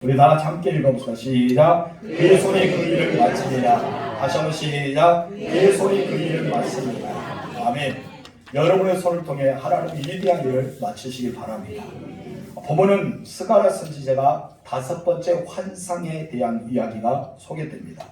우리 다 함께 읽어봅시다. 시작. 그의 손이 그 일을 마치리라. 다시 한번 시작. 그의 손이 그 일을 마치리라. 아멘. 여러분의 손을 통해 하나님의 위대한 일을 마치시기 바랍니다. 본문은 스가랴 선지자가 5번째 환상에 대한 이야기가 소개됩니다.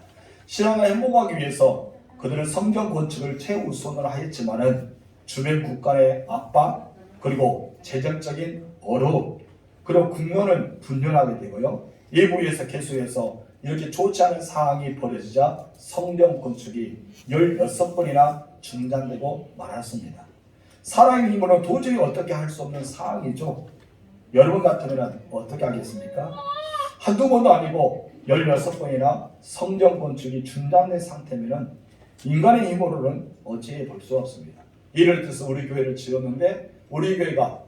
신앙을 행복하기 위해서 그들은 성경 건축을 최우선으로 하였지만은 주변 국가의 압박, 그리고 재정적인 어려움, 그리고 국면은 분열하게 되고요. 일부에서 계속해서 이렇게 좋지 않은 상황이 벌어지자 성경 건축이 16번이나 중단되고 말았습니다. 사람의 힘으로 도저히 어떻게 할 수 없는 상황이죠. 여러분 같으면 어떻게 하겠습니까? 한두 번도 아니고 16번이나 성경 건축이 중단된 상태면 인간의 힘으로는 어찌해 볼 수 없습니다. 예를 들어서 우리 교회를 지었는데 우리 교회가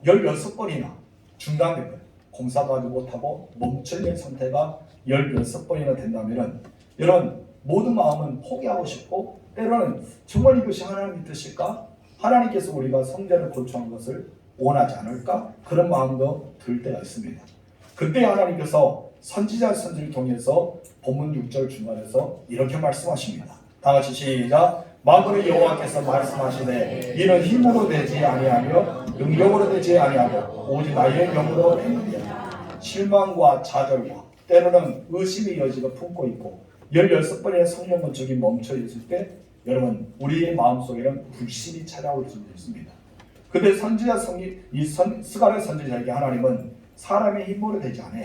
16번이나 중단된 거예요. 공사도 하지 못하고 멈춰있는 상태가 16번이나 된다면 이런 모든 마음은 포기하고 싶고 때로는 정말 이것이 하나님의 뜻일까? 하나님께서 우리가 성전을 건축한 것을 원하지 않을까? 그런 마음도 들 때가 있습니다. 그때 하나님께서 선지자 선지를 통해서 본문 6절 중간에서 이렇게 말씀하십니다. 다 같이 시작. 만군의 여호와께서 말씀하시되 이는 힘으로 되지 아니하며 능력으로 되지 아니하고 오직 나의 영으로 되느니라. 실망과 좌절과 때로는 의심의 여지가 품고 있고 16번의 성령 건축이 멈춰 있을 때 여러분 우리의 마음속에는 불신이 찾아올 수 있습니다. 근데 선지자 스가랴 선지자에게 하나님은 사람의 힘으로 되지 않아.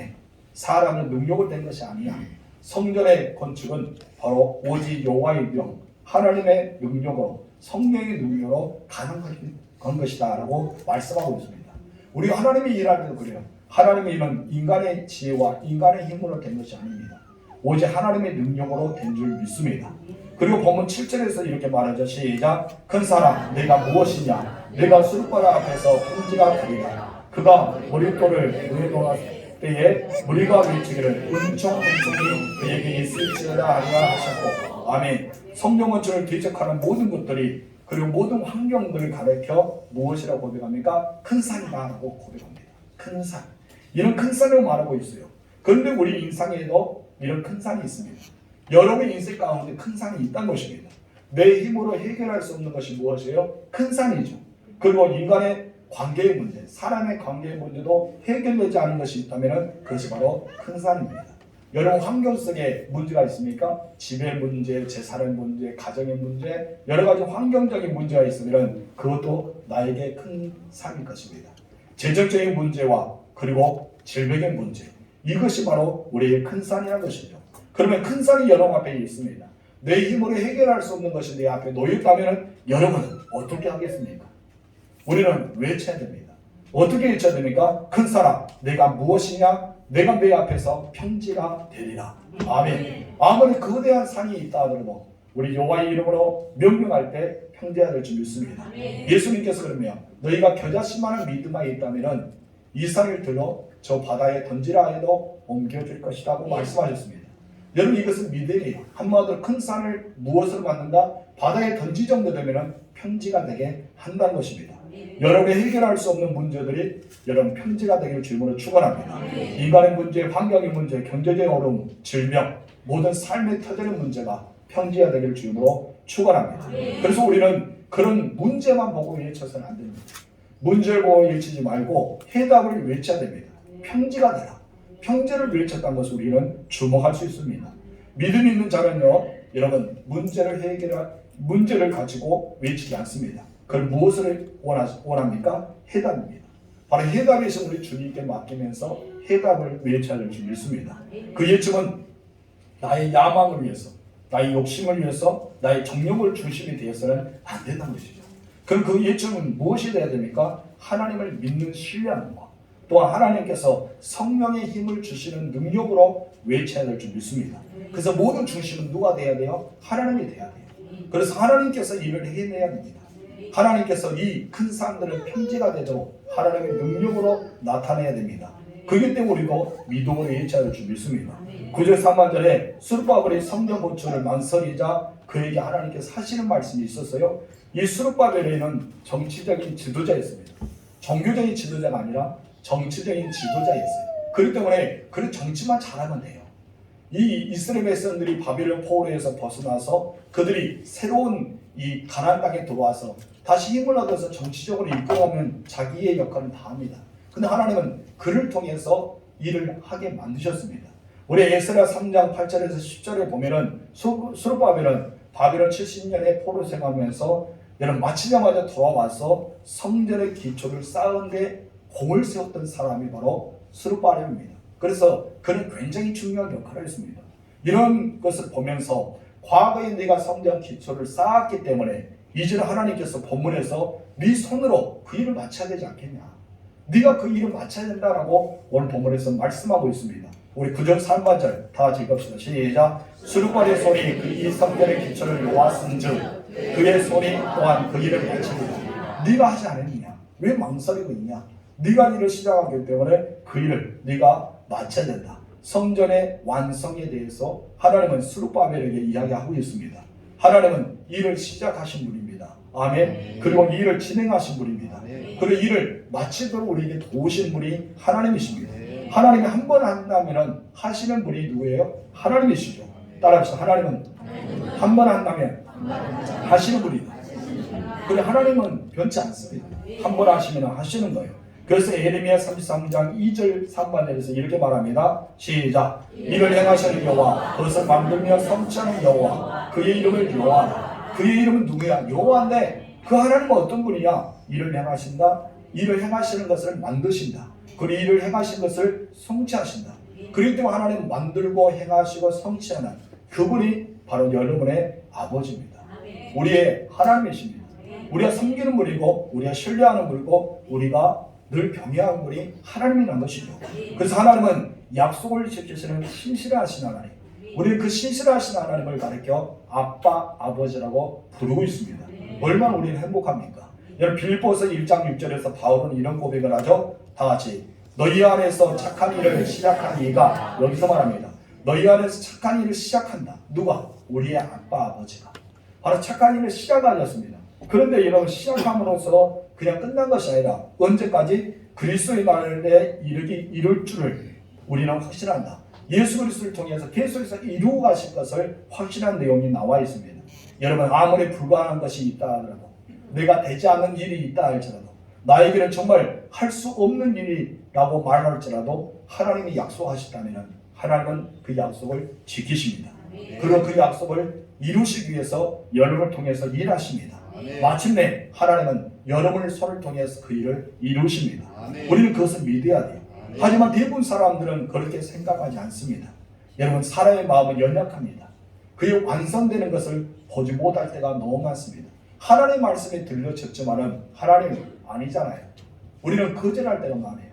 사람의 능력으로 된 것이 아니야. 성전의 건축은 바로 오직 여호와의 명, 하나님의 능력으로, 성령의 능력으로 가능한 것이다 라고 말씀하고 있습니다. 우리가 하나님이 일할 때도 그래요. 하나님의 일은 인간의 지혜와 인간의 힘으로 된 것이 아닙니다. 오직 하나님의 능력으로 된 줄 믿습니다. 그리고 본문 7절에서 이렇게 말하죠. 시작. 큰 사람 내가 무엇이냐. 내가 수르바벨 앞에서 평지가 되리라. 그가 머릿돌을 의논할 때에 무리가 외치기를 은총 은총이 그에게 있을지어다 하리라 하셨고 아멘. 성경 건축을 뒤적하는 모든 것들이 그리고 모든 환경들을 가리켜 무엇이라고 고백합니까? 큰 산이다 라고 고백합니다. 큰 산. 이런 큰 산을 말하고 있어요. 그런데 우리 인생에도 이런 큰 산이 있습니다. 여러분의 인생 가운데 큰 산이 있다는 것입니다. 내 힘으로 해결할 수 없는 것이 무엇이에요? 큰 산이죠. 그리고 인간의 관계의 문제, 사람의 관계의 문제도 해결되지 않은 것이 있다면 그것이 바로 큰 산입니다. 여러분 환경 속에 문제가 있습니까? 집의 문제, 재산의 문제, 가정의 문제, 여러 가지 환경적인 문제가 있으면 그것도 나에게 큰 산일 것입니다. 재정적인 문제와 그리고 질병의 문제, 이것이 바로 우리의 큰 산이라는 것이죠. 그러면 큰 산이 여러분 앞에 있습니다. 내 힘으로 해결할 수 없는 것이 내 앞에 놓였다면 여러분은 어떻게 하겠습니까? 우리는 외쳐야 됩니다. 어떻게 외쳐야 됩니까? 큰 사람, 내가 무엇이냐? 내가 내 앞에서 평지가 되리라. 아멘. 아무리 거대한 산이 있다 하더라도 우리 여호와의 이름으로 명령할 때 평지가 될 줄 믿습니다. 예수님께서 그러면 너희가 겨자씨만한 믿음이 있다면 이 산을 들어 저 바다에 던지라 해도 옮겨줄 것이라고 말씀하셨습니다. 여러분 이것은 믿음이에요. 한마디로 큰 산을 무엇으로 만든다? 바다에 던지 정도 되면 평지가 되게 한다는 것입니다. 여러분의 해결할 수 없는 문제들이 여러분 평지가 되길 주님으로 축원합니다. 인간의 문제, 환경의 문제, 경제적 어려움, 질병, 모든 삶에 터지는 문제가 평지가 되길 주님으로 축원합니다. 그래서 우리는 그런 문제만 보고 외쳐서는 안 됩니다. 문제를 보고 외치지 말고 해답을 외쳐야 됩니다. 평지가 되라. 평지를 외쳤다는 것을 우리는 주목할 수 있습니다. 믿음 있는 자는요, 여러분 문제를 가지고 외치지 않습니다. 그걸 무엇을 원합니까? 해답입니다. 바로 해답에 있어 우리 주님께 맡기면서 해답을 외쳐야 될 줄 믿습니다. 그 예침은 나의 야망을 위해서, 나의 욕심을 위해서, 나의 정욕을 중심이 되어서는 안 된다는 것이죠. 그럼 그 예침은 무엇이 돼야 됩니까? 하나님을 믿는 신뢰하는 것. 또한 하나님께서 성령의 힘을 주시는 능력으로 외쳐야 될 줄 믿습니다. 그래서 모든 중심은 누가 돼야 돼요? 하나님이 돼야 돼요. 그래서 하나님께서 일을 해내야 됩니다. 하나님께서 이 큰 산들은 평지가 되도록 하나님의 능력으로 나타내야 됩니다. 그렇기 때문에 우리도 믿음으로 외쳐야 될 줄 믿습니다. 9절 3절에 스룹바벨이 성전 건축을 망설이자 그에게 하나님께서 하시는 말씀이 있었어요. 이 스룹바벨에는 정치적인 지도자였습니다. 종교적인 지도자가 아니라 정치적인 지도자였어요. 그렇기 때문에 그런 정치만 잘하면 돼요. 이 이스라엘 백성들이 바벨론 포로에서 벗어나서 그들이 새로운 이 가나안 땅에 들어와서 다시 힘을 얻어서 정치적으로 이끌어가면 자기의 역할은 다 합니다. 근데 하나님은 그를 통해서 일을 하게 만드셨습니다. 우리 에스라 3장 8절에서 10절에 보면은 스룹바벨은 바벨론 70년에 포로 생활하면서 여러분 마치자마자 돌아와서 성전의 기초를 쌓은데 공을 세웠던 사람이 바로 스룹바벨입니다. 그래서 그는 굉장히 중요한 역할을 했습니다. 이런 것을 보면서 과거에 네가 성전 기초를 쌓았기 때문에 이제는 하나님께서 본문에서 네 손으로 그 일을 마쳐야 되지 않겠냐. 네가 그 일을 마쳐야 된다라고 오늘 본문에서 말씀하고 있습니다. 우리 9절 3반절 다 같이 읽읍시다. 시작. 스룹바벨의 손이 그 이 성전의 기초를 놓았은즉 그의 손이 또한 그 일을 마치리라. 네가 하지 않았느냐? 왜 망설이고 있냐? 네가 일을 시작하기 때문에 그 일을 네가 마쳐야 된다. 성전의 완성에 대해서 하나님은 스룹바벨에게 이야기하고 있습니다. 하나님은 일을 시작하신 분입니다. 아멘. 그리고 이 일을 진행하신 분입니다. 그리고 일을 마치도록 우리에게 도우신 분이 하나님이십니다. 하나님이 한 번 한다면 하시는 분이 누구예요? 하나님이시죠. 따라합시다. 하나님은 한 번 한다면 하시는 분이다. 그래 하나님은 변치 않습니다. 한 번 하시면 하시는 거예요. 그래서 예레미야 33장 2절 3반에서 이렇게 말합니다. 시작. 이를 행하시는 여호와 그것을 만들며 성취하는 여호와 그의 이름을 여호와라. 그의 이름은 누구야? 여호와인데 그 하나님은 어떤 분이냐? 일을 행하신다. 일을 행하시는 것을 만드신다. 그 일을 행하신 것을 성취하신다. 그렇기 때문에 하나님은 만들고 행하시고 성취하는 그분이 바로 여러분의 아버지입니다. 우리의 하나님이십니다. 우리가 섬기는 분이고 우리가 신뢰하는 분이고 우리가 늘 경외하는 분이 하나님이라는 것이죠. 그래서 하나님은 약속을 지키시는 신실하신 하나님. 우리는 그 신실하신 하나님을 가리켜 아빠, 아버지라고 부르고 있습니다. 얼마나 우리는 행복합니까? 여러분 빌립보서 1장 6절에서 바울은 이런 고백을 하죠. 다 같이 너희 안에서 착한 일을 시작한 이가 여기서 말합니다. 너희 안에서 착한 일을 시작한다. 누가? 우리의 아빠, 아버지가. 바로 착한 일을 시작하셨습니다. 그런데 여러분 시작함으로써 그냥 끝난 것이 아니라 언제까지 그리스도의 날에 이룰 줄을 우리는 확신한다. 예수 그리스도를 통해서 계속해서 이루어 가실 것을 확신한 내용이 나와 있습니다. 여러분 아무리 불가능한 것이 있다 하더라도 내가 되지 않는 일이 있다 할지라도 나에게는 정말 할 수 없는 일이라고 말할지라도 하나님이 약속하셨다면 하나님은 그 약속을 지키십니다. 그리고 그 약속을 이루시기 위해서 여러분을 통해서 일하십니다. 마침내 하나님은 여러분의 손을 통해서 그 일을 이루십니다. 우리는 그것을 믿어야 돼요. 하지만 대부분 사람들은 그렇게 생각하지 않습니다. 여러분 사람의 마음은 연약합니다. 그의 완성되는 것을 보지 못할 때가 너무 많습니다. 하나님의 말씀에 들려졌지만은 하나님은 아니잖아요. 우리는 거절할 때가 많아요.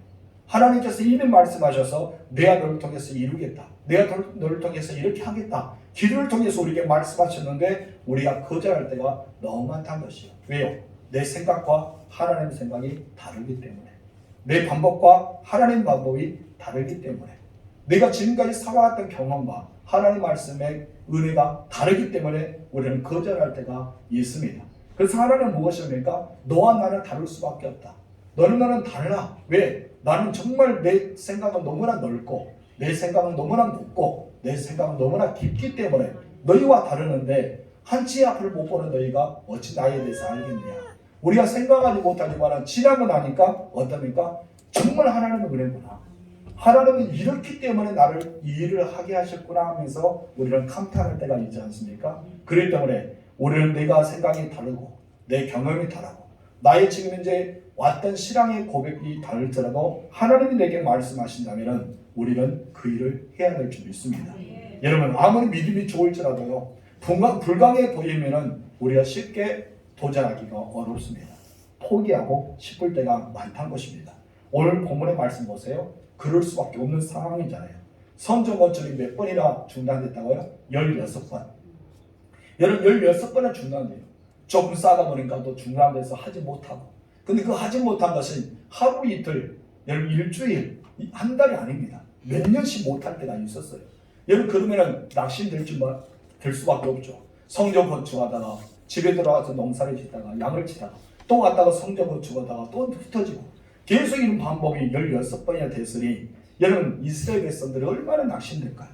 하나님께서 이미 말씀하셔서 내가 너를 통해서 이루겠다. 내가 너를 통해서 이렇게 하겠다. 기도를 통해서 우리에게 말씀하셨는데 우리가 거절할 때가 너무 많다는 것이요. 왜요? 내 생각과 하나님의 생각이 다르기 때문에. 내 방법과 하나님의 방법이 다르기 때문에. 내가 지금까지 살아왔던 경험과 하나님의 말씀의 은혜가 다르기 때문에 우리는 거절할 때가 있습니다. 그래서 하나님은 무엇입니까? 너와 나는 다를 수밖에 없다. 너는 나는 달라. 왜? 나는 정말 내 생각은 너무나 넓고 내 생각은 너무나 높고 내 생각은 너무나 깊기 때문에 너희와 다르는데 한치 앞을 못 보는 너희가 어찌 나에 대해서 알겠냐. 우리가 생각하지 못하지만 지나고 나니까 어떻습니까? 정말 하나님은 그랬구나. 하나님은 이렇기 때문에 나를 이 일을 하게 하셨구나 하면서 우리는 감탄할 때가 있지 않습니까? 그렇기 때문에 우리는 내가 생각이 다르고 내 경험이 다르고 나의 지금 이제 왔던 신앙의 고백이 다를지라도 하나님이 내게 말씀하신다면 우리는 그 일을 해야 될 줄 믿습니다. 여러분 아무리 믿음이 좋을지라도요 불가능해 보이면 우리가 쉽게 도전하기가 어렵습니다. 포기하고 싶을 때가 많다는 것입니다. 오늘 본문의 말씀 보세요. 그럴 수밖에 없는 상황이잖아요. 성전 건축이 몇 번이나 중단됐다고요? 16번. 여러분 16번은 중단돼요. 조금 싸다 보니까 또 중단돼서 하지 못하고. 근데 그 하지 못한 것은 하루 이틀, 여러분 일주일, 한 달이 아닙니다. 몇 년씩 못할 때가 있었어요. 여러분 그러면은 낙심될 수밖에 없죠. 성전 건축하다가 집에 들어가서 농사를 짓다가 양을 치다가 또 갔다가 성전 건축하다가 또 흩어지고 계속 이런 방법이 16번이나 됐으니 여러분 이스라엘 백성들이 얼마나 낙심될까요?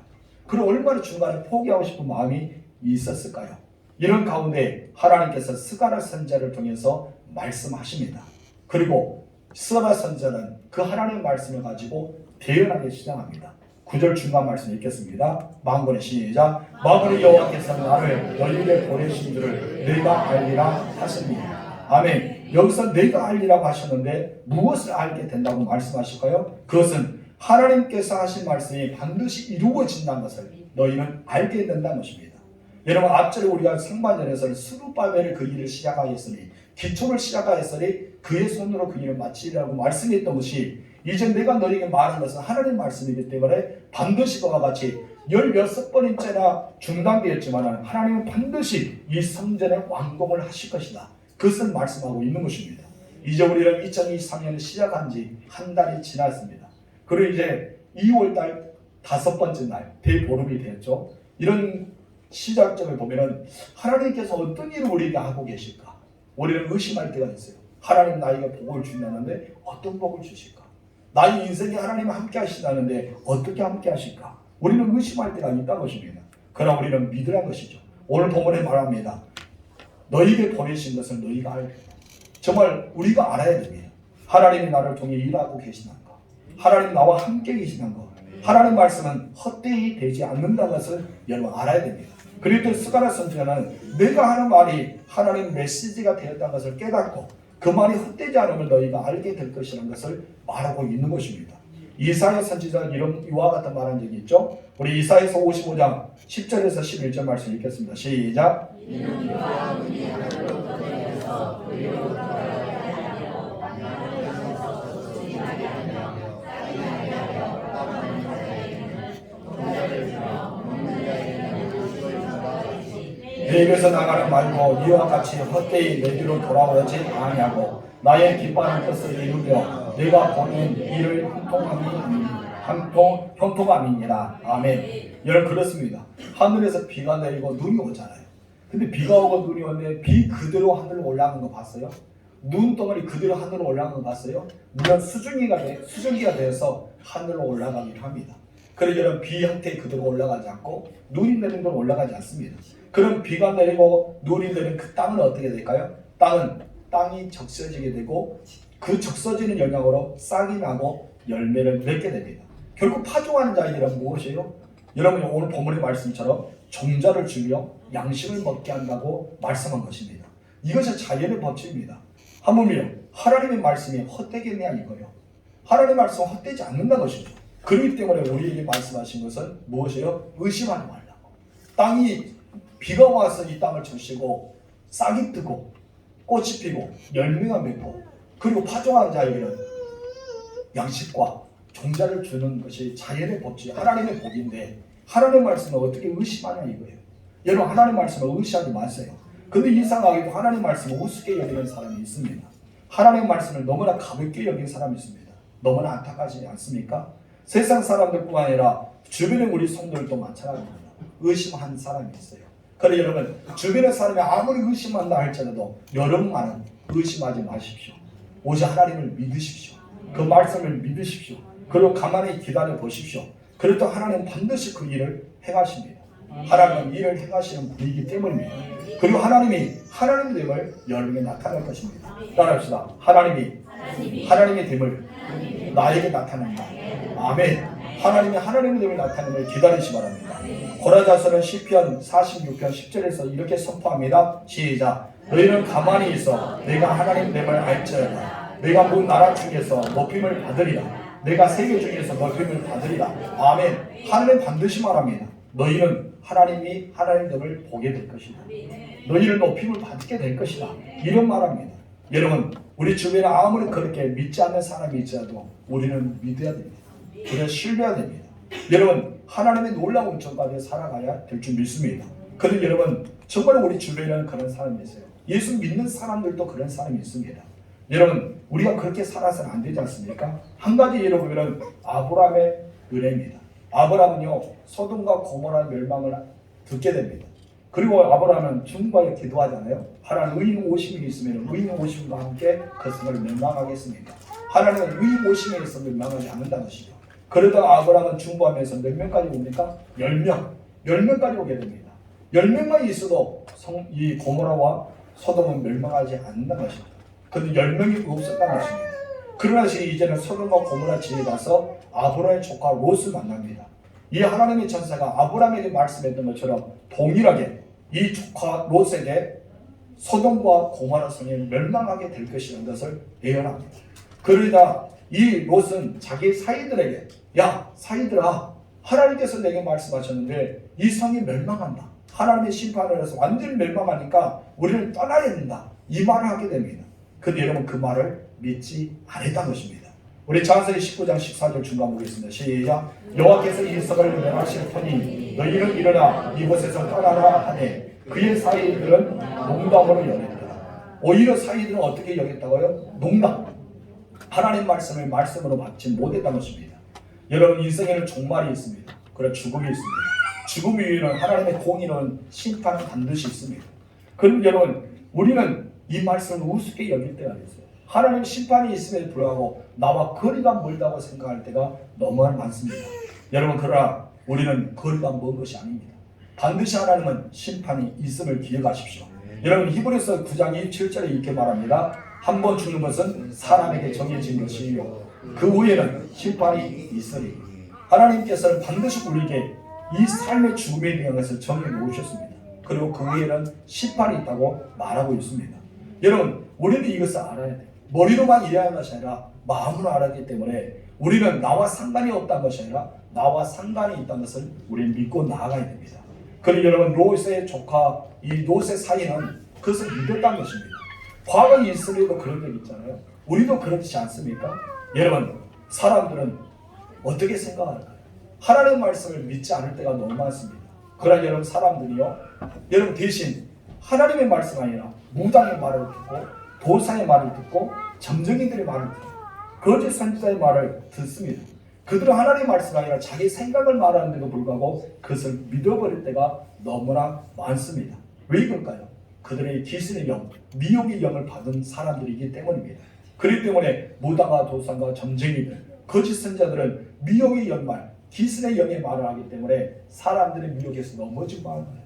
그리고 얼마나 중간에 포기하고 싶은 마음이 있었을까요? 이런 가운데 하나님께서 스가랴 선지자를 통해서 말씀하십니다. 그리고 스가랴 선지자는 그 하나님의 말씀을 가지고 대언하기 시작합니다. 9절 중간 말씀 읽겠습니다. 만군의 시작. 만군의 여호와께서 나를 너희에게 보내신 줄을 너희가 알리라 하십니다. 아멘. 여기서 너희가 알리라고 하셨는데 무엇을 알게 된다고 말씀하실까요? 그것은 하나님께서 하신 말씀이 반드시 이루어진다는 것을 너희는 알게 된다는 것입니다. 여러분 앞전에 우리가 상반절에서 스룹바벨이 그 일을 시작하였으니 기초를 시작하였으니 그의 손으로 그 일을 마치리라고 말씀했던 것이 이제 내가 너희에게 말한 것은 하나님의 말씀이기 때문에 반드시 그와 같이 16번째나 중단되었지만 하나님은 반드시 이 성전의 완공을 하실 것이다. 그것을 말씀하고 있는 것입니다. 이제 우리는 2023년을 시작한 지 한 달이 지났습니다. 그리고 이제 2월달 5번째 날 대보름이 되었죠. 이런 시작점을 보면은 하나님께서 어떤 일을 우리에게 하고 계실까? 우리는 의심할 때가 있어요. 하나님 나에게 복을 주신다는데 어떤 복을 주실까? 나의 인생에 하나님이 함께 하신다는데 어떻게 함께 하실까? 우리는 의심할 때가 있다는 것입니다. 그러나 우리는 믿으라는 것이죠. 오늘 본문에 말합니다. 너희에게 보내신 것을 너희가 알게 된다. 정말 우리가 알아야 됩니다. 하나님이 나를 통해 일하고 계시다는 것, 하나님 나와 함께 계시다는 것, 하나님 말씀은 헛되이 되지 않는다는 것을 여러분 알아야 됩니다. 그리고 또 스가랴 선지자는 내가 하는 말이 하나님 메시지가 되었다는 것을 깨닫고 그 말이 헛되지 않음을 너희가 알게 될 것이라는 것을 말하고 있는 것입니다. 이사야 선지자는 이와 같은 말한 적이 있죠. 우리 이사야서 55장 10절에서 11절 말씀 읽겠습니다. 시작. 내 입에서 나가는 말고 이와 같이 헛되이 내 뒤로 돌아오지 아니하고 나의 기뻐하는 뜻을 이루며 내가 보낸 일을 형통함이니라. 아멘. 여러분 그렇습니다. 하늘에서 비가 내리고 눈이 오잖아요. 근데 비가 오고 눈이 오는데 비 그대로 하늘로 올라가는 거 봤어요? 눈덩어리 그대로 하늘로 올라가는 거 봤어요? 물론 수증기가 되어서 하늘로 올라가기도 합니다. 그래서 여러분 비 형태 그대로 올라가지 않고 눈이 내리는 건 올라가지 않습니다. 그럼 비가 내리고 눈이 내리는 그 땅은 어떻게 될까요? 땅이 적셔지게 되고 그 적셔지는 영향으로 싹이 나고 열매를 맺게 됩니다. 결국 파종하는 자들은 무엇이에요? 여러분이 오늘 본문의 말씀처럼 종자를 주며 양식을 먹게 한다고 말씀한 것입니다. 이것이 자연의 법칙입니다. 하물며 하나님의 말씀이 헛되겠냐 이거예요. 하나님의 말씀은 헛되지 않는다는 것이죠. 그렇기 때문에 우리에게 말씀하신 것은 무엇이에요? 의심하지 말라고. 땅이 비가 와서 이 땅을 적시고 싹이 뜨고 꽃이 피고 열매가 맺고 그리고 파종하는 자에게는 양식과 종자를 주는 것이 자연의 법칙, 하나님의 복인데 하나님의 말씀을 어떻게 의심하냐 이거예요. 여러분 하나님의 말씀을 의심하지 마세요. 근데 이상하게도 하나님의 말씀을 우습게 여기는 사람이 있습니다. 하나님의 말씀을 너무나 가볍게 여기는 사람이 있습니다. 너무나 안타깝지 않습니까? 세상 사람들뿐만 아니라 주변에 우리 성도들도 마찬가지입니다. 의심한 사람이 있어요. 그래 여러분 주변의 사람이 아무리 의심한다 할지라도 여러분만은 의심하지 마십시오. 오직 하나님을 믿으십시오. 그 말씀을 믿으십시오. 그리고 가만히 기다려 보십시오. 그래도 하나님은 반드시 그 일을 행하십니다. 하나님은 일을 행하시는 분이기 때문입니다. 그리고 하나님이 하나님의 됨을 여러분에게 나타낼 것입니다. 따라합시다. 하나님의 됨을 나에게 나타낸다. 아멘. 하나님이 하나님의 됨을 나타내는 기다리시 바랍니다. 고라자서는 시편 46편 10절에서 이렇게 선포합니다. 시작. 너희는 가만히 있어 내가 하나님 됨을 알지어다. 내가 문 나라 중에서 높임을 받으리라. 내가 세계 중에서 높임을 받으리라. 아멘. 하나님 반드시 말합니다. 너희는 하나님이 하나님됨을 보게 될 것이다. 너희를 높임을 받게 될 것이다. 이런 말합니다. 여러분 우리 주변에 아무리 그렇게 믿지 않는 사람이 있어도 우리는 믿어야 됩니다. 우리는 신뢰해야 됩니다. 여러분 하나님의 놀라운 은총가운데 살아가야 될 줄 믿습니다. 그런데 여러분 정말 우리 주변에는 그런 사람이 있어요. 예수 믿는 사람들도 그런 사람이 있습니다. 여러분 우리가 그렇게 살아서는 안 되지 않습니까? 한 가지 예를 보면 아브라함의 은혜입니다. 아브라함은요 소돔과 고모라 멸망을 듣게 됩니다. 그리고 아브라함은 중과에 기도하잖아요. 하나님 의인 50명이 있으면 의인 50명과 함께 그 성을 멸망하겠습니다. 하나님은 의인 50명이 있으면 멸망하지 않는다는 것이죠. 그러다가 아브라함은 중보하면서 몇 명까지 옵니까? 10명. 10명까지 오게 됩니다. 10명만 있어도 이 고모라와 소돔은 멸망하지 않는다는 것입니다. 근데 10명이 없었다는 것입니다. 그러나 이제는 소돔과 고모라 지에 가서 아브라함의 조카 롯을 만납니다. 이 하나님의 천사가 아브라함에게 말씀했던 것처럼 동일하게 이 조카 롯에게 소돔과 고모라 성이 멸망하게 될 것이라는 것을 예언합니다. 그러다 이 롯은 자기 사이들에게 야 사이들아, 하나님께서 내게 말씀하셨는데 이 성이 멸망한다. 하나님의 심판을 해서 완전히 멸망하니까 우리는 떠나야 된다. 이 말을 하게 됩니다. 근데 여러분 그 말을 믿지 않았다는 것입니다. 우리 창세기 19장 14절 중간 보겠습니다. 시작. 여호와께서 이 성을 멸하실 터니 너희는 일어나 이곳에서 떠나라 하되 그의 사이들은 농담으로 여겼다. 오히려 사이들은 어떻게 여겼다고요? 농담. 하나님 말씀을 말씀으로 받지 못했다는 것입니다. 여러분 인생에는 종말이 있습니다. 그리고 죽음이 있습니다. 죽음 위에는 하나님의 공의로운 심판이 반드시 있습니다. 그럼 여러분 우리는 이 말씀을 우습게 여길 때가 있어요. 하나님 심판이 있음에도 불구하고 나와 거리가 멀다고 생각할 때가 너무 많습니다. 여러분 그러나 우리는 거리가 먼 것이 아닙니다. 반드시 하나님은 심판이 있음을 기억하십시오. 여러분 히브리서 9장 27절에 이렇게 말합니다. 한 번 죽는 것은 사람에게 정해진 것이요 그 후에는 심판이 있으리. 하나님께서는 반드시 우리에게 이 삶의 죽음에 대한 것을 정해 놓으셨습니다. 그리고 그 후에는 심판이 있다고 말하고 있습니다. 여러분 우리는 이것을 알아야 돼요. 머리로만 이해야 하는 것이 아니라 마음으로 알았기 때문에 우리는 나와 상관이 없다는 것이 아니라 나와 상관이 있다는 것을 우리는 믿고 나아가야 됩니다. 그리고 여러분 롯의 조카 이 롯의 사이는 그것을 믿었다는 것입니다. 과거에 이스라엘도 그런 적 있잖아요. 우리도 그렇지 않습니까? 여러분 사람들은 어떻게 생각할까요? 하나님의 말씀을 믿지 않을 때가 너무 많습니다. 그러나 여러분 사람들이요, 여러분 대신 하나님의 말씀 아니라 무당의 말을 듣고 도상의 말을 듣고 점쟁이들의 말을 듣고 거짓 선지자의 말을 듣습니다. 그들은 하나님의 말씀 아니라 자기 생각을 말하는데도 불구하고 그것을 믿어버릴 때가 너무나 많습니다. 왜 그럴까요? 그들의 귀신의 영, 미혹의 영을 받은 사람들이기 때문입니다. 그렇기 때문에 무당과 도상과 점쟁이들, 거짓 선지자들은 미혹의 영말, 귀신의 영의 말을 하기 때문에 사람들의 미혹에서 넘어지고 마는 거예요.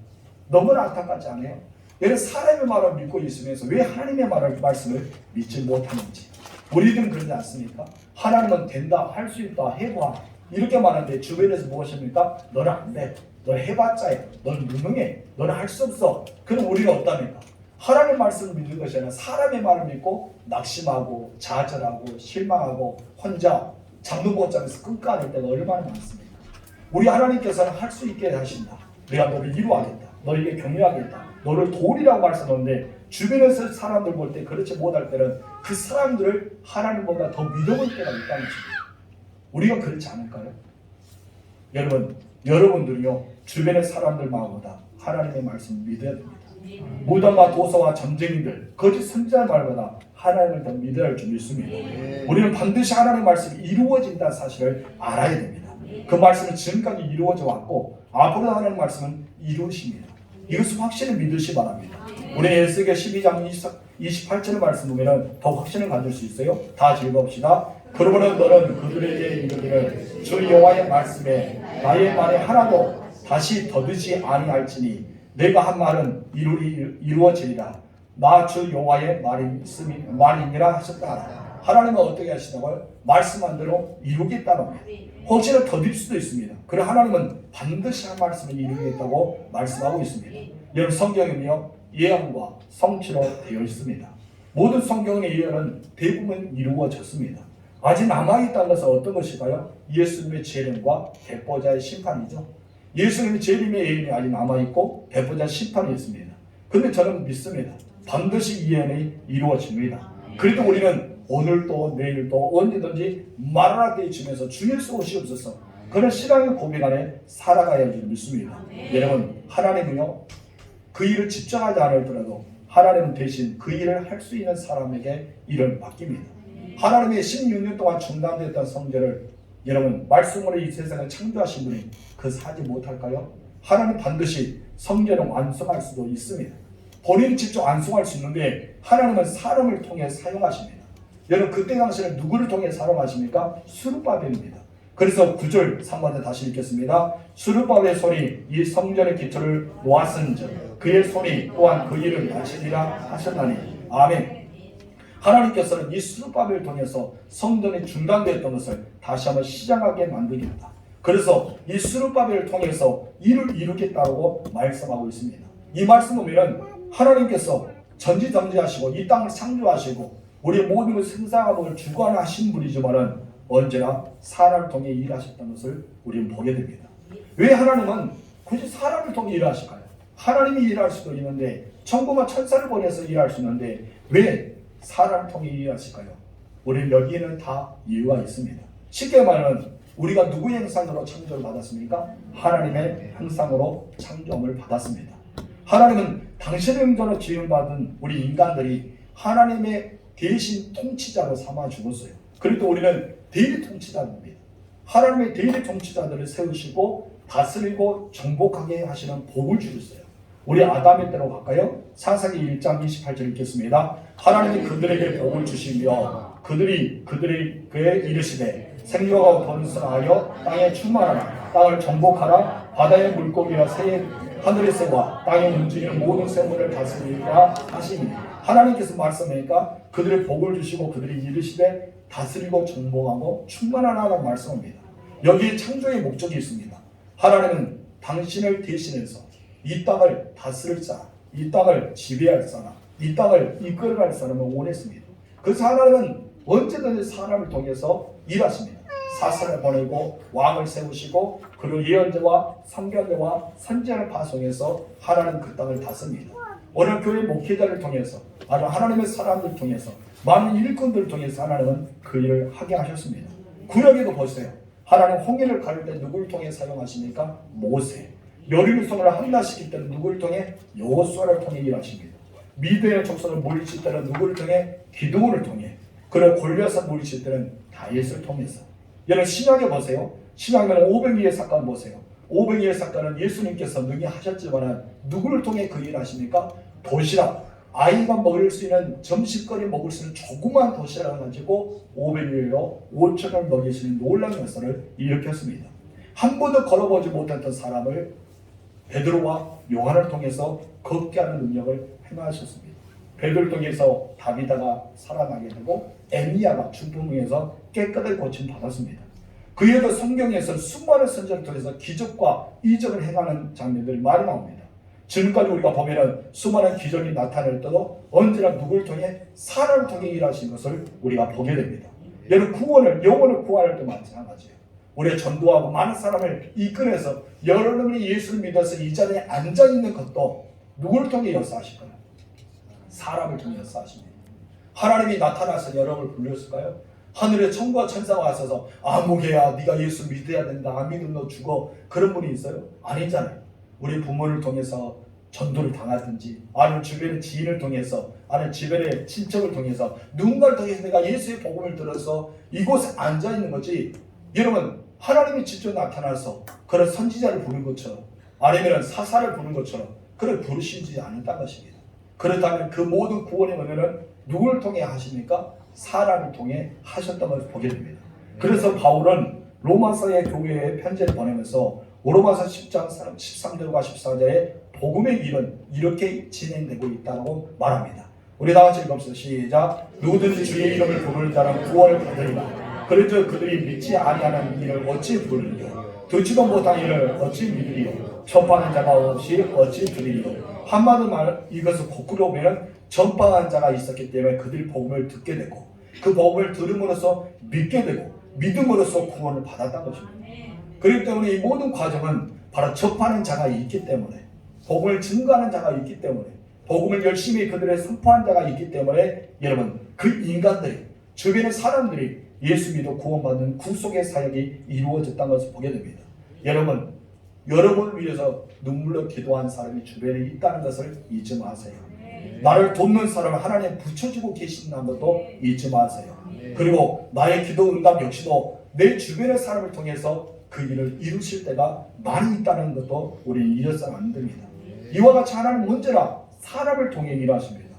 너무나 안타깝지 않아요? 여러분 사람의 말을 믿고 있으면서 왜 하나님의 말씀을 믿지 못하는지. 우리들은 그러지 않습니까? 하나님은 된다, 할 수 있다, 해봐 이렇게 말하는데 주변에서 무엇입니까? 너는 안 돼, 너는 해봤자 해, 너는 무능해, 너는 할 수 없어. 그럼 우리는 어떻습니까? 하나님의 말씀을 믿는 것이 아니라 사람의 말을 믿고 낙심하고 좌절하고 실망하고 혼자 장롱못잡에서 끙끙 때가 얼마나 많습니까? 우리 하나님께서는 할 수 있게 하신다. 내가 너를 이루하겠다. 너에게 격려하겠다. 너를 도우리라고 말씀하는데 주변에서 사람들 볼 때 그렇지 못할 때는 그 사람들을 하나님보다 더 믿어볼 때가 있다는 것입니다. 우리가 그렇지 않을까요? 여러분들이요 주변의 사람들 마음보다 하나님의 말씀을 믿어야 됩니다. 무당과 도사와 점쟁이들, 거짓 선지자의 말보다 하나님을 더 믿어야 할 줄 믿습니다. 우리는 반드시 하나님의 말씀이 이루어진다는 사실을 알아야 됩니다. 그 말씀은 지금까지 이루어져 왔고 앞으로 하나님의 말씀은 이루어집니다. 이것을 확신을 믿으시 바랍니다. 우리 에스겔 12장 28절의 말씀 보면 더 확신을 가질 수 있어요. 다 읽어봅시다. 그러므로 너는 그들에게 이르기를 주 여호와의 말씀에 나의 말에 하나도 다시 더듬지 아니할지니 내가 한 말은 이루어지리라. 나 주 여호와의 말이니라 하셨다. 하나님은 어떻게 하시다고요? 말씀한 대로 이루겠다는 겁니다. 혹시나 더딜 수도 있습니다. 그러나 하나님은 반드시 한 말씀을 이루겠다고 말씀하고 있습니다. 여러분 성경은요 예언과 성취로 되어 있습니다. 모든 성경의 예언은 대부분 이루어졌습니다. 아직 남아있다는 것은 어떤 것일까요? 예수님의 재림과 배보자의 심판이죠. 예수님의 재림의 예언이 아직 남아있고 배보자 심판이 있습니다. 그런데 저는 믿습니다. 반드시 예언이 이루어집니다. 그래도 우리는 오늘도 내일도 언제든지 말하라 때 주면서 주 예수 오시옵소서 그런 신앙의 고백 안에 살아가야 할 줄 믿습니다. 여러분 하나님은요 그 일을 집중하지 않을더라도 하나님은 대신 그 일을 할 수 있는 사람에게 일을 맡깁니다. 하나님의 16년 동안 중단됐던 성전을 여러분 말씀으로 이 세상을 창조하신 분이 그것을 하지 못할까요? 하나님 반드시 성전을 완성할 수도 있습니다. 본인이 직접 완성할 수 있는데 하나님은 사람을 통해 사용하십니다. 여러분 그때 당시에는 누구를 통해 사용하십니까? 수르바벨입니다. 그래서 9절 3번에 다시 읽겠습니다. 수르바벨의 손이 이 성전의 기초를 놓았은즉 그의 손이 또한 그 일을 마치리라 하셨나니. 아멘. 하나님께서는 이 수르바벨을 통해서 성전이 중단되었던 것을 다시 한번 시작하게 만들겠다. 그래서 이 수르바벨을 통해서 일을 이루겠다고 말씀하고 있습니다. 이 말씀 보면 하나님께서 전지전지하시고 이 땅을 창조하시고 우리 모든 생사함을 주관하신 분이지만은 언제나 사람을 통해 일하셨다는 것을 우리는 보게 됩니다. 왜 하나님은 굳이 사람을 통해 일하실까요? 하나님이 일할 수도 있는데 천국과 천사를 보내서 일할 수 있는데 왜 사람을 통해 일하실까요? 우리는 여기에는 다 이유가 있습니다. 쉽게 말하면 우리가 누구의 형상으로 창조를 받았습니까? 하나님의 형상으로 창조함을 받았습니다. 하나님은 당신의 형상으로 지음받은 우리 인간들이 하나님의 대신 통치자로 삼아 주었어요. 그리고 우리는 대리 통치자입니다. 하나님의 대리 통치자들을 세우시고 다스리고 정복하게 하시는 복을 주셨어요. 우리 아담의 때로 갈까요? 창세기 1장 28절 읽겠습니다. 하나님이 그들에게 복을 주시며 그들에게 이르시되 생육하고 번성하여 땅에 충만하라. 땅을 정복하라. 바다의 물고기와 새 하늘의 새와 땅에 움직이는 모든 생물을 다스리라 하시니. 하나님께서 말씀하니까 그들의 복을 주시고 그들이 이르시되 다스리고 정복하고 충만하라는 말씀입니다. 여기에 창조의 목적이 있습니다. 하나님은 당신을 대신해서 이 땅을 다스릴 사람, 이 땅을 지배할 사람, 이 땅을 이끌어갈 사람을 원했습니다. 그래서 하나님은 언제든지 사람을 통해서 일하십니다. 사사를 보내고 왕을 세우시고 그리고 예언자와 선견자와 선지자를 파송해서 하나님 그 땅을 다스립니다. 오늘 교회 목회자를 통해서 하나님의 사람들을 통해서 많은 일꾼들을 통해서 하나님은 그 일을 하게 하셨습니다. 구약에도 보세요. 하나님 홍해를 가를 때 누구를 통해 사용하십니까? 모세. 여리고성을 함락시킬 때는 누구를 통해? 여호수아를 통해 일하십니다. 미디안의 족속을 물리칠 때는 누구를 통해? 기드온을 통해. 그리고 골리앗을 물리칠 때는 다윗을 통해서. 여러분 신약에 보세요. 신약에는 500리의 사건 보세요. 500리의 사건은 예수님께서 능히 하셨지만 누구를 통해 그 일을 하십니까? 도시락, 아이가 먹을 수 있는 점심거리 먹을 수 있는 조그만 도시락을 가지고 500리로 5천을 먹일 수 있는 놀라운 역사를 일으켰습니다. 한 번도 걸어보지 못했던 사람을 베드로와 요한을 통해서 걷게 하는 능력을 행하셨습니다. 베드로를 통해서 다비다가 살아나게 되고 엘리야가 중풍에서 깨끗하게 고침 받았습니다. 그에도 성경에서 수많은 선지자를 통해서 기적과 이적을 행하는 장면들이 많이 나옵니다. 지금까지 우리가 보면은 수많은 기적이 나타날 때도 언제나 누구를 통해 사람을 통해 일하신 것을 우리가 보게 됩니다. 여러분 영혼을 구할 때 마찬가지예요. 우리가 전도하고 많은 사람을 이끌어서 여러분이 예수를 믿어서 이 자리에 앉아있는 것도 누구를 통해 역사하실까요? 사람을 통해 역사하십니다. 하나님이 나타나서 여러분을 불렀을까요? 하늘에 천과 천사가 와서 아무개야 네가 예수 믿어야 된다. 안 믿으면 너 죽어. 그런 분이 있어요? 아니잖아요. 우리 부모를 통해서 전도를 당하든지 아니면 주변의 지인을 통해서 아니면 주변의 친척을 통해서 누군가를 통해서 내가 예수의 복음을 들어서 이곳에 앉아있는 거지. 여러분 하나님이 직접 나타나서 그런 선지자를 부른 것처럼 아니면 사사를 부른 것처럼 그걸 부르시지 않았다는 것입니다. 그렇다면 그 모든 구원의 은혜는 누구를 통해 하십니까? 사람을 통해 하셨다는 것을 보게 됩니다. 그래서 바울은 로마서의 교회에 편지를 보내면서 로마서 10장 13절과 14절에 복음의 일은 이렇게 진행되고 있다고 말합니다. 우리 다 같이 읽읍시다. 시작. 누구든지 주의 이름을 부르는 자는 구원을 받으리라. 그런즉 그들이 믿지 아니하는 일을 어찌 부르리요? 듣지도 못한 일을 어찌 믿으리요? 전파하는 자가 없이 어찌 들으리요? 한마디 말 이것을 거꾸로 보면 전파하는 자가 있었기 때문에 그들이 복음을 듣게 되고 그 복음을 들음으로써 믿게 되고 믿음으로써 구원을 받았다는 것입니다. 그렇기 때문에 이 모든 과정은 바로 접하는 자가 있기 때문에 복음을 증거하는 자가 있기 때문에 복음을 열심히 그들의 선포한 자가 있기 때문에 여러분 그 인간들이 주변의 사람들이 예수 믿어 구원받는 구속의 사역이 이루어졌다는 것을 보게 됩니다. 여러분을 위해서 눈물로 기도한 사람이 주변에 있다는 것을 잊지 마세요. 나를 돕는 사람을 하나님 붙여주고 계신다는 것도 잊지 마세요. 그리고 나의 기도 응답 역시도 내 주변의 사람을 통해서 그 일을 이루실 때가 많이 있다는 것도 우리는 잊어서는 안 됩니다. 이와 같이 하나님은 언제나 사람을 통해 일하십니다.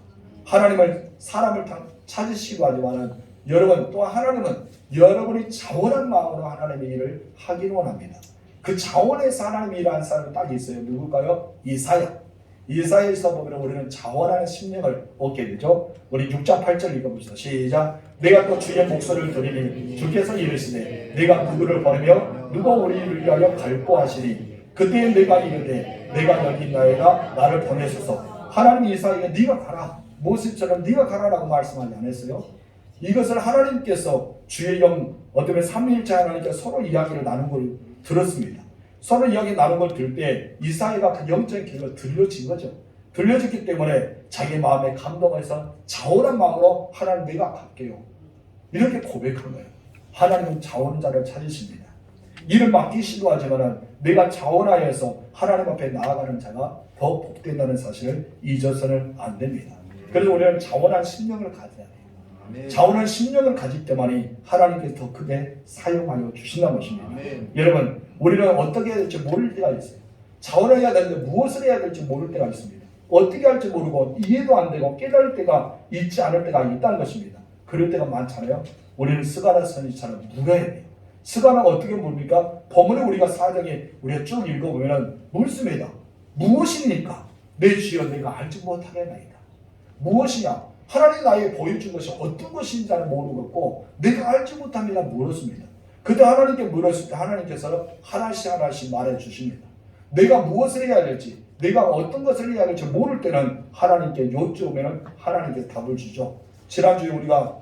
사람을 찾으시고 하지만은 여러분 또 하나님은 여러분이 자원한 마음으로 하나님의 일을 하기를 원합니다. 그 자원에서 하나님이 일하는 사람이 딱 있어요. 누굴까요? 이사야. 이사야에서 보면 우리는 자원하는 심령을 얻게 되죠. 우리 6장 8절 읽어봅시다. 시작. 내가 또 주의 목소리를 들으니 주께서 이르시되 내가 누구를 보내며 누가 우리를 위하여 갈구하시니 그때 내가 이르되 내가 여기 있나이다 나를 보내소서. 하나님이 이사야에게 네가 가라. 모세처럼 네가 가라라고 말씀하지 않았어요? 이것을 하나님께서 주의 영 어쩌면 삼위일체 하나님께서 서로 이야기를 나눈 걸 들었습니다. 서로 이야기 나눈 걸 들을 때 이사야가 그 영적인 길로 들려진 거죠. 들려졌기 때문에 자기 마음에 감동해서 자원한 마음으로 하나님 내가 갈게요. 이렇게 고백한 거예요. 하나님은 자원자를 찾으십니다. 일을 맡기 시도하지만 내가 자원하여서 하나님 앞에 나아가는 자가 더 복된다는 사실을 잊어서는 안 됩니다. 그래서 우리는 자원한 심령을 가져야 돼요. 자원한 심령을 가질 때만이 하나님께서 더 크게 사용하여 주신다는 것입니다. 여러분 우리는 어떻게 해야 될지 모를 때가 있어요. 자원해야 되는데 무엇을 해야 될지 모를 때가 있습니다. 어떻게 할지 모르고 이해도 안 되고 깨달을 때가 있지 않을 때가 있다는 것입니다. 그럴 때가 많잖아요. 우리는 스가랴 선지자처럼 물어야 돼요. 스가랴가 어떻게 묻습니까? 본문에 우리가 사정에 우리가 쭉 읽어보면 묻습니다. 무엇입니까? 내 주여 내가 알지 못하겠나이다. 무엇이냐? 하나님 나에게 보여준 것이 어떤 것인지는 모르겠고 내가 알지 못합니다. 물었습니다. 그때 하나님께 물었을 때 하나님께서 하나씩 하나씩 말해주십니다. 내가 무엇을 해야 될지 내가 어떤 것을 해야 될지 모를 때는 하나님께 여쭈면 하나님께 답을 주죠. 지난주에 우리가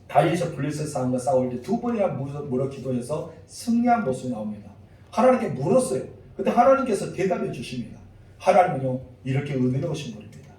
다윗이 블레셋 싸울 때 두 번이나 물어 기도해서 승리한 모습이 나옵니다. 하나님께 물었어요. 그때 하나님께서 대답해 주십니다. 하나님은요 이렇게 은혜로우신 분입니다.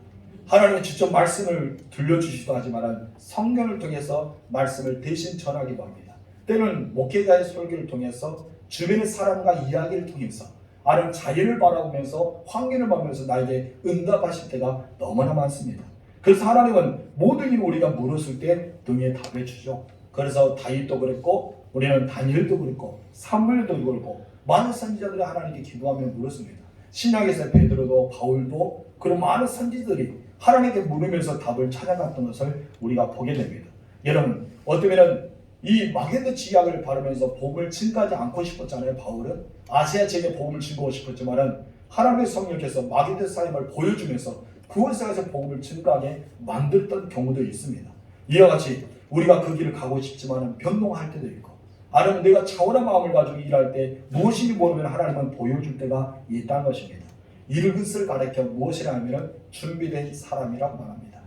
하나님은 직접 말씀을 들려주시기도 하지만 성경을 통해서 말씀을 대신 전하기도 합니다. 때는 목회자의 설교를 통해서 주변의 사람과 이야기를 통해서 아는 자연을 바라보면서 환경을 보면서 나에게 응답하실 때가 너무나 많습니다. 그래서 하나님은 모든 일을 우리가 물었을 때 등에 답해 주죠. 그래서 다윗도 그랬고 우리는 다니엘도 그랬고 사무엘도 그랬고 많은 선지자들이 하나님께 기도하며 물었습니다. 신약에서 베드로도 바울도 그런 많은 선지들이 하나님께 물으면서 답을 찾아갔던 것을 우리가 보게 됩니다. 여러분 어쩌면 이 마게도 지약을 바르면서 복음을 증가하지 않고 싶었잖아요. 바울은 아시아 지역에 복음을 증거하고 싶었지만 하나님의 성령께서 마게도 사역을 보여주면서 그곳에서 복음을 증가하게 만들었던 경우도 있습니다. 이와 같이 우리가 그 길을 가고 싶지만 변동할 때도 있고 아니면 내가 차원한 마음을 가지고 일할 때 무엇인지 모르면 하나님은 보여줄 때가 있다는 것입니다. 이것을 가르쳐 무엇이라 하면 준비된 사람이라고 말합니다.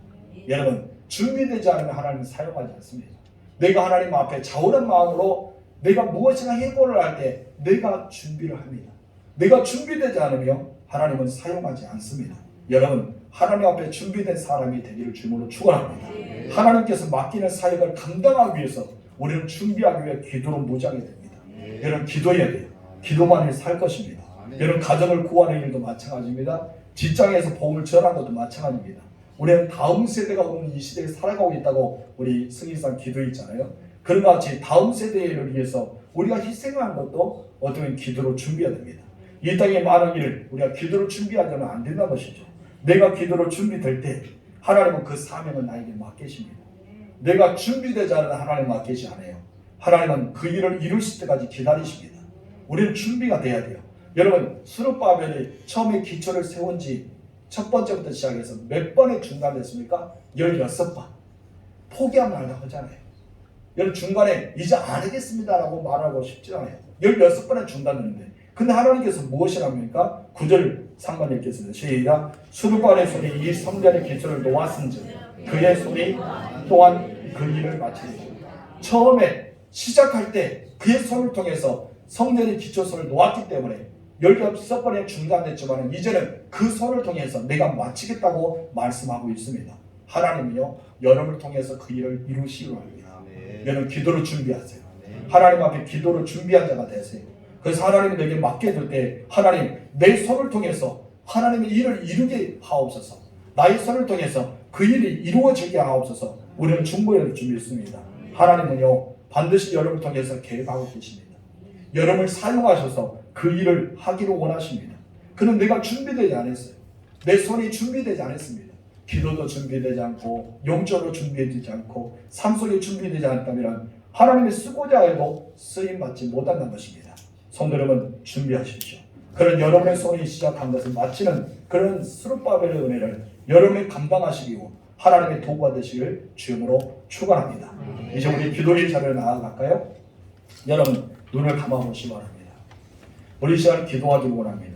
여러분 준비되지 않으면 하나님은 사용하지 않습니다. 내가 하나님 앞에 자원한 마음으로 내가 무엇이나 해보를 할 때 내가 준비를 합니다. 내가 준비되지 않으면 하나님은 사용하지 않습니다. 여러분 하나님 앞에 준비된 사람이 되기를 주님으로 축원합니다. 하나님께서 맡기는 사역을 감당하기 위해서 우리는 준비하기 위해 기도로 무장이 됩니다. 여러분 기도해야 돼요. 기도만을 살 것입니다. 여러분 가정을 구하는 일도 마찬가지입니다. 직장에서 복음을 전하는 것도 마찬가지입니다. 우리는 다음 세대가 오는 이 시대에 살아가고 있다고 우리 승리상 기도했잖아요. 그런 것 같이 다음 세대를 위해서 우리가 희생하는 것도 어쩌면 기도로 준비해야 됩니다. 이 땅에 많은 일을 우리가 기도로 준비하자면 안 된다는 것이죠. 내가 기도로 준비될 때 하나님은 그 사명을 나에게 맡기십니다. 내가 준비되지 않은 하나님 맡기지 않아요. 하나님은 그 일을 이루실 때까지 기다리십니다. 우리는 준비가 돼야 돼요. 여러분 스룹바벨이 처음에 기초를 세운 지 첫 번째부터 시작해서 몇 번의 중단됐습니까? 16번. 포기하면 안 하잖아요. 여러분 중간에 이제 안 하겠습니다라고 말하고 싶지 않아요. 16번의 중단됐는데 근데 하나님께서 무엇을 합니까? 9절 상관 읽겠습니다. 시작. 스룹바벨의 손이 이 성전의 기초를 놓았은즉 그의 손이 또한 그 일을 마치리라. 처음에 시작할 때 그의 손을 통해서 성전의 기초선을 놓았기 때문에 16번에 중단됐지만 이제는 그 손을 통해서 내가 마치겠다고 말씀하고 있습니다. 하나님은요 여러분을 통해서 그 일을 이루시기로 합니다. 여러분 기도로 준비하세요. 하나님 앞에 기도로 준비한 자가 되세요. 그래서 하나님이 내게 맡겨둘 때 하나님 내 손을 통해서 하나님의 일을 이루게 하옵소서. 나의 손을 통해서 그 일이 이루어지게 하옵소서. 우리는 중보를 준비했습니다. 하나님은요 반드시 여러분을 통해서 계획하고 계십니다. 여러분을 사용하셔서 그 일을 하기를 원하십니다. 그는 내가 준비되지 않았어요. 내 손이 준비되지 않았습니다. 기도도 준비되지 않고 영적으로 준비되지 않고 삶 속에 준비되지 않다면 하나님이 쓰고자 해도 쓰임받지 못한다는 것입니다. 성도 여러분, 준비하십시오. 그런 여러분의 손이 시작한 것을 마치는 그런 스룹바벨의 은혜를 여러분이 감당하시고 하나님의 도구가 되시길 주님으로 축원합니다. 이제 우리 기도의 자리에 나아갈까요? 여러분 눈을 감아보시기 바랍니다. 우리 시간 기도하기 원합니다.